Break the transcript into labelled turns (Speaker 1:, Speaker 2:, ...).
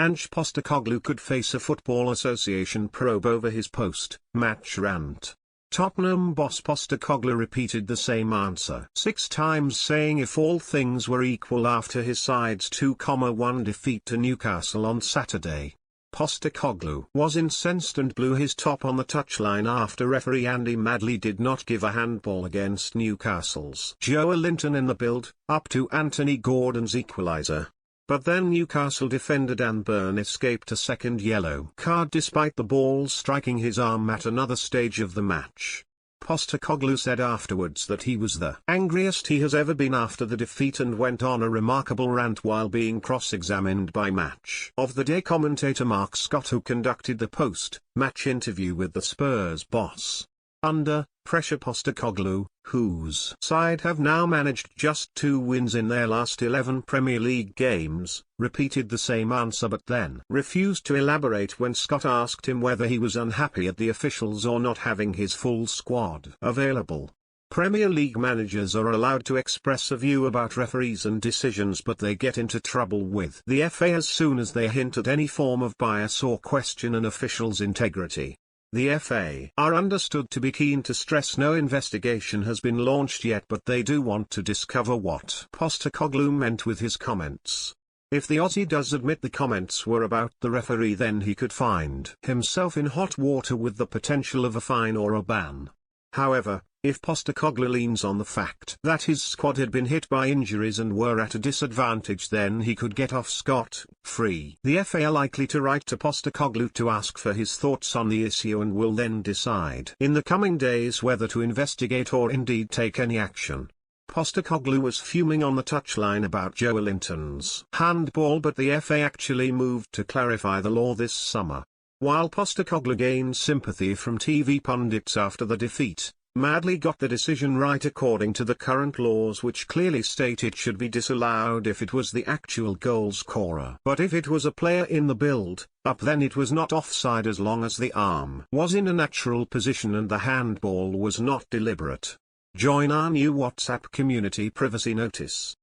Speaker 1: Ange Postecoglou could face a Football Association probe over his post-match rant. Tottenham boss Postecoglou repeated the same answer 6 times, saying if all things were equal after his side's 2-1 defeat to Newcastle on Saturday. Postecoglou was incensed and blew his top on the touchline after referee Andy Madley did not give a handball against Newcastle's Joelinton in the build-up to Anthony Gordon's equaliser. But then Newcastle defender Delbert escaped a second yellow card despite the ball striking his arm at another stage of the match. Postecoglou said afterwards that he was the angriest he has ever been after the defeat and went on a remarkable rant while being cross-examined by Match of the Day commentator Mark Scott, who conducted the post-match interview with the Spurs boss. Under pressure, Postecoglou, whose side have now managed just 2 wins in their last 11 Premier League games, repeated the same answer but then refused to elaborate when Scott asked him whether he was unhappy at the officials or not having his full squad available. Premier League managers are allowed to express a view about referees and decisions, but they get into trouble with the FA as soon as they hint at any form of bias or question an official's integrity. The FA are understood to be keen to stress no investigation has been launched yet, but they do want to discover what Postecoglou meant with his comments. If the Aussie does admit the comments were about the referee, then he could find himself in hot water with the potential of a fine or a ban. However, if Postecoglou leans on the fact that his squad had been hit by injuries and were at a disadvantage, then he could get off scot-free. The FA are likely to write to Postecoglou to ask for his thoughts on the issue and will then decide in the coming days whether to investigate or indeed take any action. Postecoglou was fuming on the touchline about Joelinton's handball, but the FA actually moved to clarify the law this summer. While Postecoglou gained sympathy from TV pundits after the defeat, Madley got the decision right according to the current laws, which clearly state it should be disallowed if it was the actual goal scorer. But if it was a player in the build-up, then it was not offside as long as the arm was in a natural position and the handball was not deliberate. Join our new WhatsApp community privacy notice.